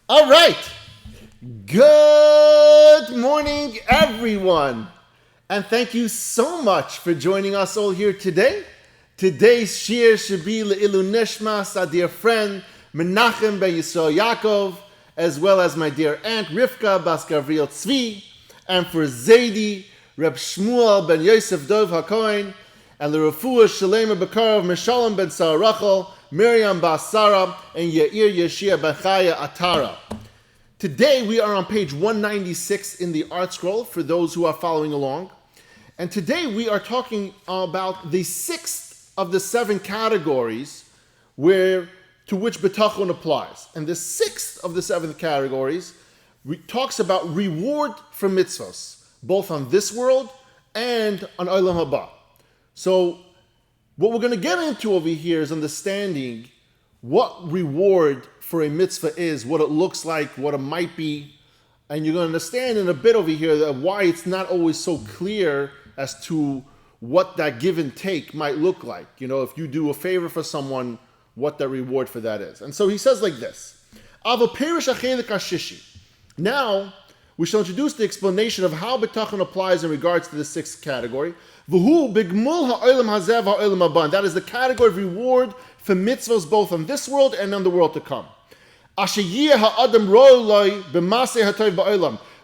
All right. Good morning, everyone. And thank you so much for joining us all here today. Today's shiur should be le'ilu nishmas, our dear friend Menachem ben Yisrael Yaakov, as well as my dear aunt Rivka bas Gavriel Tzvi, and for Zaidi, Reb Shmuel ben Yosef Dov HaKohen, and the Refuah Shalema Bekarov Meshalom ben Sarah Miriam bas Sarah, and Yair Yeshia ben Chaya Atara. Today we are on page 196 in the Art Scroll for those who are following along. And today we are talking about the sixth of the seven categories to which Bitachon applies. And the sixth of the seven categories talks about reward for mitzvahs, both on this world and on Olam Haba. So what we're going to get into over here is understanding what reward for a mitzvah is, what it looks like, what it might be. And you're going to understand in a bit over here that why it's not always so clear as to what that give and take might look like. You know, if you do a favor for someone, what the reward for that is. And so he says like this. Now, we shall introduce the explanation of how Bitachon applies in regards to the sixth category. That is the category of reward for mitzvahs both on this world and on the world to come.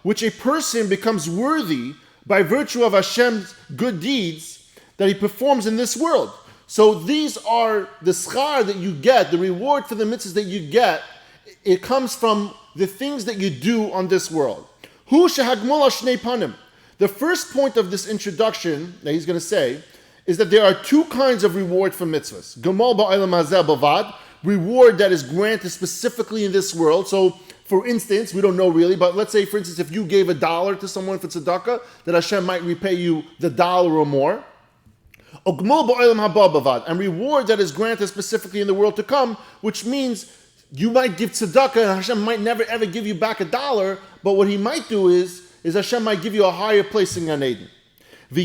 Which a person becomes worthy by virtue of Hashem's good deeds that he performs in this world. So these are the schar that you get, the reward for the mitzvahs that you get. It comes from the things that you do on this world. The first point of this introduction that he's going to say is that there are two kinds of reward for mitzvahs. Reward that is granted specifically in this world. So, for instance, we don't know really, but let's say, for instance, if you gave $1 to someone for tzedakah, that Hashem might repay you the $1 or more. And reward that is granted specifically in the world to come, which means you might give tzedakah and Hashem might never ever give you back $1, but what he might do is Hashem might give you a higher place in Gan Eden. Some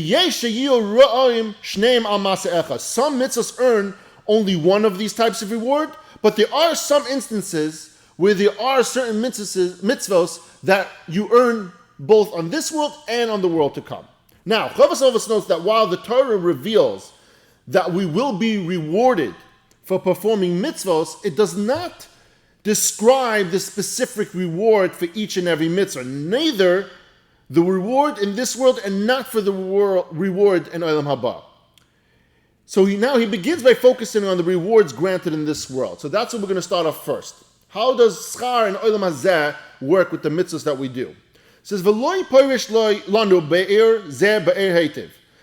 mitzvahs earn only one of these types of reward, but there are some instances where there are certain mitzvos that you earn both on this world and on the world to come. Now, Rav Av notes that while the Torah reveals that we will be rewarded for performing mitzvos, it does not describe the specific reward for each and every mitzvah, neither the reward in this world and not for the reward in Olam Haba. So he begins by focusing on the rewards granted in this world. So that's what we're going to start off first. How does schar and Olam Hazeh work with the mitzvahs that we do? It says,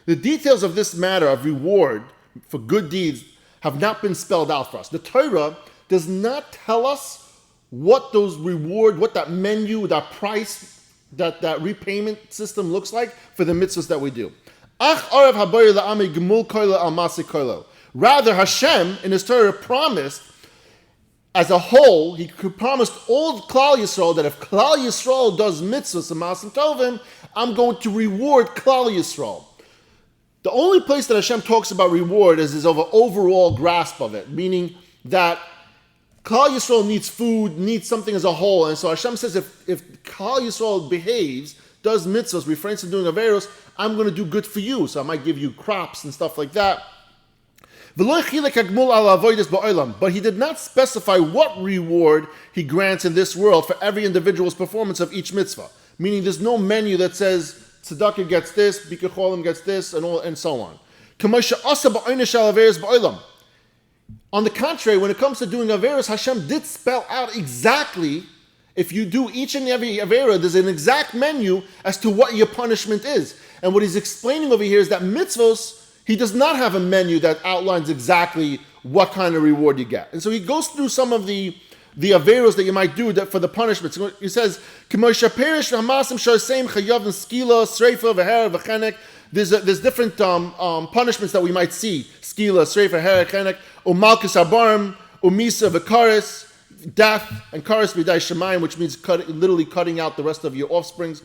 the details of this matter of reward for good deeds have not been spelled out for us. The Torah does not tell us what those reward, what that menu, that price, that repayment system looks like for the mitzvahs that we do. Rather, Hashem in His Torah promised, as a whole, He promised all Klal Yisrael that if Klal Yisrael does mitzvahs and maasim tovim, I'm going to reward Klal Yisrael. The only place that Hashem talks about reward is his overall grasp of it, meaning that Klal Yisrael needs food, needs something as a whole, and so Hashem says if Klal Yisrael behaves, does mitzvahs, refrains from doing averos, I'm going to do good for you, so I might give you crops and stuff like that. But he did not specify what reward he grants in this world for every individual's performance of each mitzvah. Meaning there's no menu that says tzedakah gets this, bikkur cholim gets this, and so on. On the contrary, when it comes to doing averos, Hashem did spell out exactly, if you do each and every avera, there's an exact menu as to what your punishment is. And what he's explaining over here is that mitzvos, he does not have a menu that outlines exactly what kind of reward you get. And so he goes through some of the averos that you might do for the punishments. He says, there's different punishments that we might see. Skila, sreifa, herek, chenek, umalkus abarim, umisa, v'karis, death, and karis b'day shemayim, which means literally cutting out the rest of your offsprings.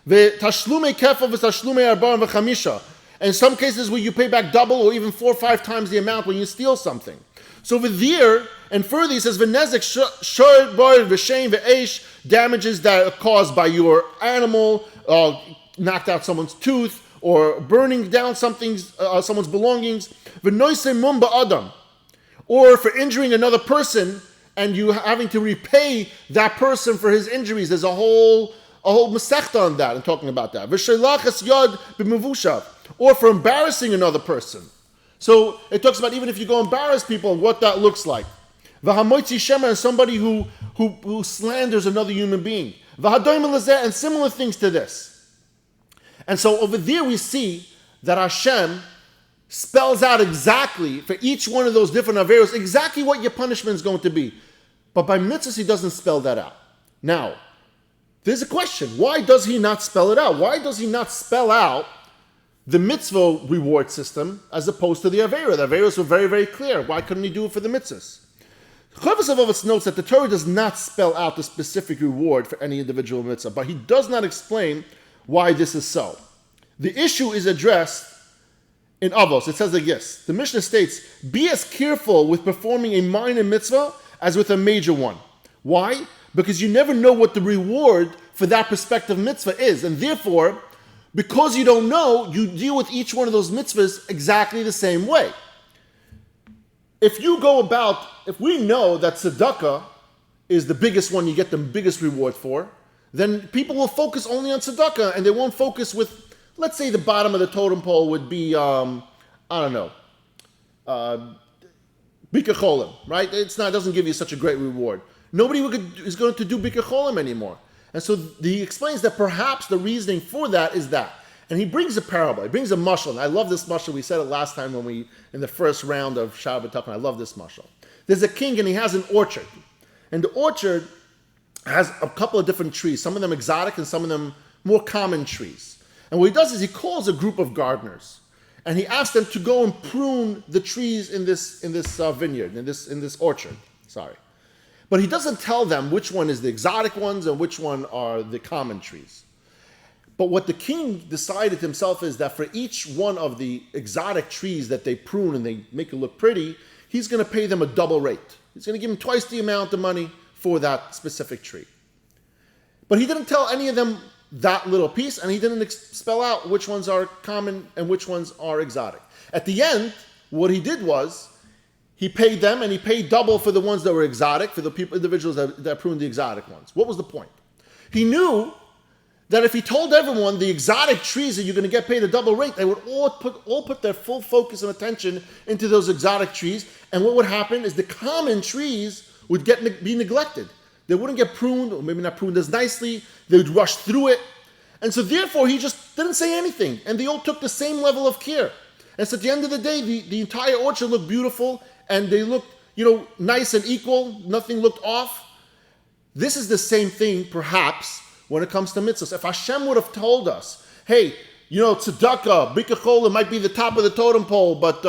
V'tashlume kefa v'tashlume abarim v'chamisha. And in some cases where you pay back double or even 4 or 5 times the amount when you steal something. So over there, and further he says, V'nezek shor bar v'shem v'esh, damages that are caused by your animal, knocked out someone's tooth, or burning down someone's belongings, v'noisei mum ba'adam, or for injuring another person, and you having to repay that person for his injuries. There's a whole masechta on that, and talking about that. V'shelachas yad b'mevushav, or for embarrassing another person. So it talks about even if you go embarrass people, what that looks like. V'hamoitzi shema, and somebody who slanders another human being. V'hadoim elazeh, and similar things to this. And so over there we see that Hashem spells out exactly for each one of those different averos exactly what your punishment is going to be. But by mitzvahs, he doesn't spell that out. Now, there's a question. Why does he not spell it out? Why does he not spell out the mitzvah reward system as opposed to the avera? The averos were very, very clear. Why couldn't he do it for the mitzvahs? Rav Av notes that the Torah does not spell out the specific reward for any individual mitzvah, but he does not explain why this is so. The issue is addressed in Avos. It says like this. The Mishnah states, be as careful with performing a minor mitzvah as with a major one. Why? Because you never know what the reward for that prospective mitzvah is. And therefore, because you don't know, you deal with each one of those mitzvahs exactly the same way. If we know that tzedakah is the biggest one you get the biggest reward for, then people will focus only on tzedakah and they won't focus with, let's say the bottom of the totem pole would be, bika cholim, right? It doesn't give you such a great reward. Nobody is going to do bika cholim anymore. And so he explains that perhaps the reasoning for that is that. And he brings a parable. He brings a mashal. And I love this mashal. We said it last time in the first round of Shaar Habitachon. I love this mashal. There's a king and he has an orchard. And the orchard has a couple of different trees. Some of them exotic and some of them more common trees. And what he does is he calls a group of gardeners. And he asks them to go and prune the trees in this vineyard, in this orchard. Sorry. But he doesn't tell them which one is the exotic ones and which one are the common trees. But what the king decided himself is that for each one of the exotic trees that they prune and they make it look pretty, he's going to pay them a double rate. He's going to give them twice the amount of money for that specific tree. But he didn't tell any of them that little piece, and he didn't spell out which ones are common and which ones are exotic. At the end, what he did was, he paid them, and he paid double for the ones that were exotic, for the individuals that pruned the exotic ones. What was the point? He knew that if he told everyone the exotic trees that you're going to get paid a double rate, they would all put their full focus and attention into those exotic trees. And what would happen is the common trees would be neglected. They wouldn't get pruned, or maybe not pruned as nicely. They would rush through it. And so therefore, he just didn't say anything. And they all took the same level of care. And so at the end of the day, the entire orchard looked beautiful, and they looked, nice and equal. Nothing looked off. This is the same thing, perhaps, when it comes to mitzvahs. If Hashem would have told us, hey, tzedakah, bika cholim might be the top of the totem pole, but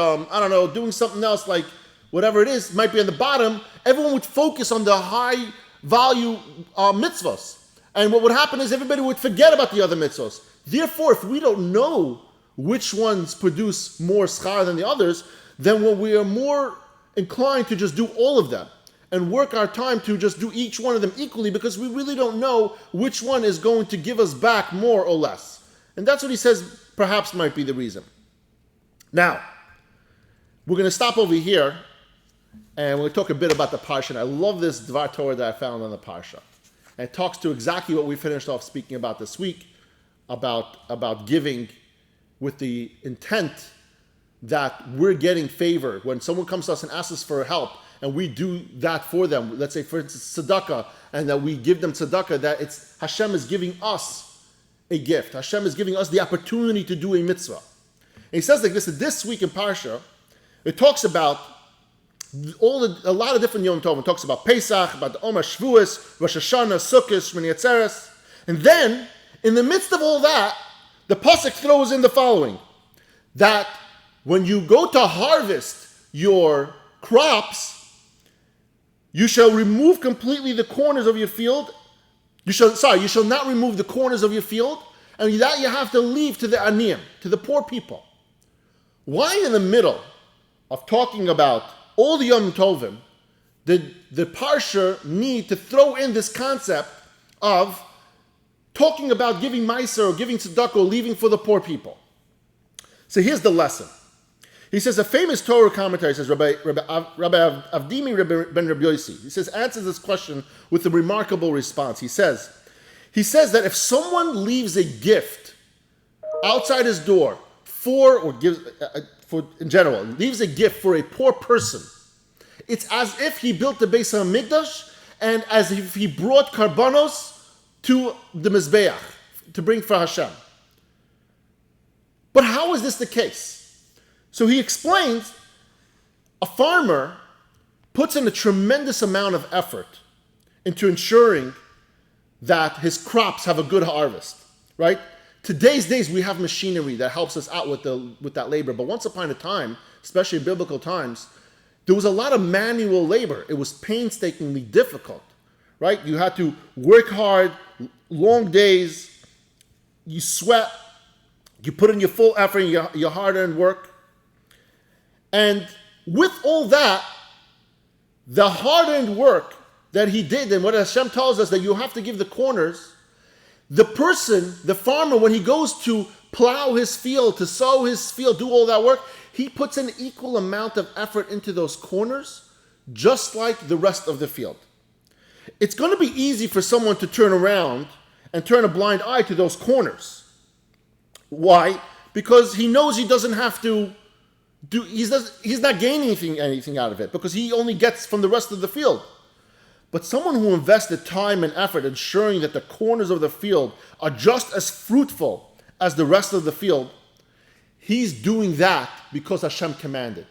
doing something else like whatever it is might be on the bottom, everyone would focus on the high value mitzvahs. And what would happen is everybody would forget about the other mitzvahs. Therefore, if we don't know which ones produce more schar than the others, then we are more inclined to just do all of them and work our time to just do each one of them equally, because we really don't know which one is going to give us back more or less. And that's what he says perhaps might be the reason. Now, we're going to stop over here, and we're going to talk a bit about the parsha. And I love this Dvar Torah that I found on the parsha. And it talks to exactly what we finished off speaking about this week, about giving with the intent that we're getting favor. When someone comes to us and asks us for help, and we do that for them, let's say for instance tzedakah, and that we give them tzedakah, that it's Hashem is giving us a gift. Hashem is giving us the opportunity to do a mitzvah. And he says like this week in Parsha, it talks about a lot of different Yom Tov. It talks about Pesach, about the Omer Shavuos, Rosh Hashanah, Sukkot, Shmini Atzeres. And then, in the midst of all that, the Pasuk throws in the following, that when you go to harvest your crops, you shall remove completely the corners of your field. You shall not remove the corners of your field, and that you have to leave to the aniyim, to the poor people. Why in the middle of talking about all the Yom Tovim, the Parsha need to throw in this concept of talking about giving Meiser or giving tzedakah or leaving for the poor people. So here's the lesson. He says, a famous Torah commentary, says Rabbi Avdimi ben Rabbi Yossi, he says, answers this question with a remarkable response. He says that if someone leaves a gift outside his door leaves a gift for a poor person, it's as if he built the Beis HaMikdash and as if he brought karbanos to the Mizbeach to bring for Hashem. But how is this the case? So he explains, a farmer puts in a tremendous amount of effort into ensuring that his crops have a good harvest, right? Today's days, we have machinery that helps us out with that labor. But once upon a time, especially in biblical times, there was a lot of manual labor. It was painstakingly difficult, right? You had to work hard, long days, you sweat, you put in your full effort, your hard-earned work. And with all that, the hard-earned work that he did, and what Hashem tells us that you have to give the corners, the person, the farmer, when he goes to plow his field, to sow his field, do all that work, he puts an equal amount of effort into those corners, just like the rest of the field. It's going to be easy for someone to turn around and turn a blind eye to those corners. Why? Because he knows he doesn't have to he's not gaining anything out of it, because he only gets from the rest of the field. But someone who invested time and effort ensuring that the corners of the field are just as fruitful as the rest of the field, he's doing that because Hashem commanded.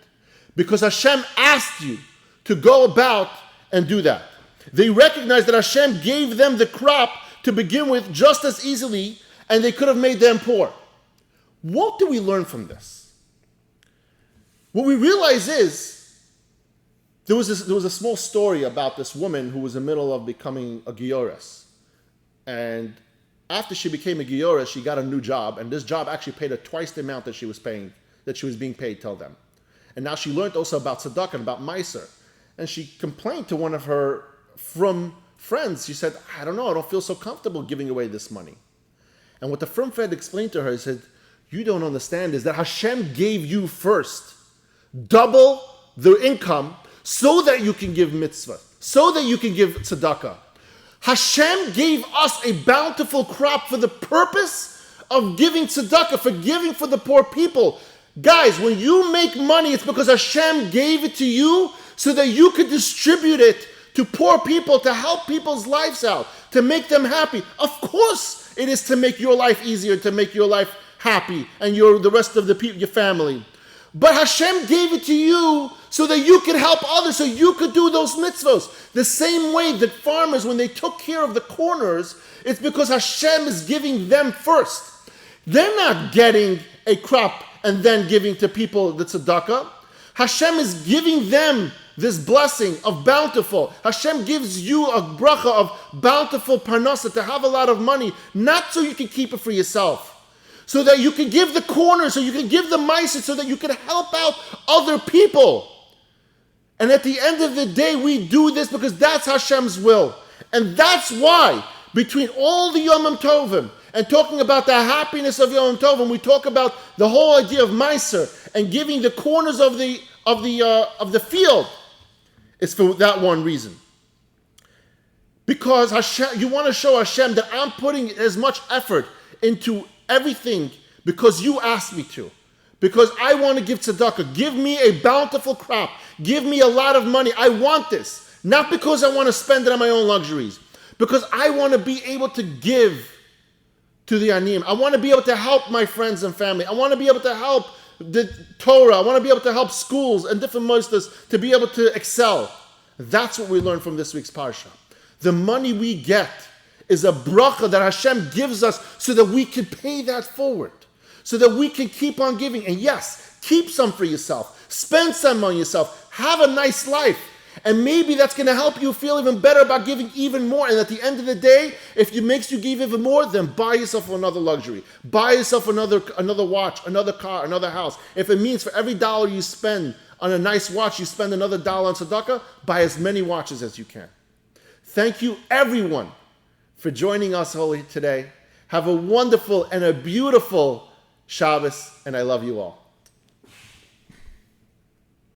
Because Hashem asked you to go about and do that. They recognize that Hashem gave them the crop to begin with just as easily, and they could have made them poor. What do we learn from this? What we realize is, there was a small story about this woman who was in the middle of becoming a giores. And after she became a giores, she got a new job, and this job actually paid her twice the amount that she was being paid till then. And now she learned also about tzedakah and about meiser. And she complained to one of her friends. She said, I don't feel so comfortable giving away this money. And what the frum friend explained to her, he said, you don't understand is that Hashem gave you first double the income so that you can give mitzvah, so that you can give tzedakah. Hashem gave us a bountiful crop for the purpose of giving tzedakah, for giving for the poor people. Guys, when you make money, it's because Hashem gave it to you so that you could distribute it to poor people, to help people's lives out, to make them happy. Of course it is to make your life easier, to make your life happy, and the rest of the people, your family. But Hashem gave it to you so that you could help others, so you could do those mitzvos. The same way that farmers, when they took care of the corners, it's because Hashem is giving them first. They're not getting a crop and then giving to people the tzedakah. Hashem is giving them this blessing of bountiful. Hashem gives you a bracha of bountiful parnasa, to have a lot of money, not so you can keep it for yourself, so that you can give the corners, so you can give the meiser, so that you can help out other people. And at the end of the day, we do this because that's Hashem's will. And that's why, between all the Yom Tovim and talking about the happiness of Yom Tovim, we talk about the whole idea of meiser and giving the corners of the field. It's for that one reason. Because Hashem, you want to show Hashem that I'm putting as much effort into everything because you asked me to. Because I want to give tzedakah. Give me a bountiful crop. Give me a lot of money. I want this. Not because I want to spend it on my own luxuries. Because I want to be able to give to the aniyim. I want to be able to help my friends and family. I want to be able to help the Torah. I want to be able to help schools and different mitzvahs to be able to excel. That's what we learn from this week's parsha. The money we get is a bracha that Hashem gives us so that we can pay that forward. So that we can keep on giving. And yes, keep some for yourself. Spend some on yourself. Have a nice life. And maybe that's going to help you feel even better about giving even more. And at the end of the day, if it makes you give even more, then buy yourself another luxury. Buy yourself another watch, another car, another house. If it means for every dollar you spend on a nice watch, you spend another $1 on tzedakah, buy as many watches as you can. Thank you, everyone, for joining us today. Have a wonderful and a beautiful Shabbos, and I love you all.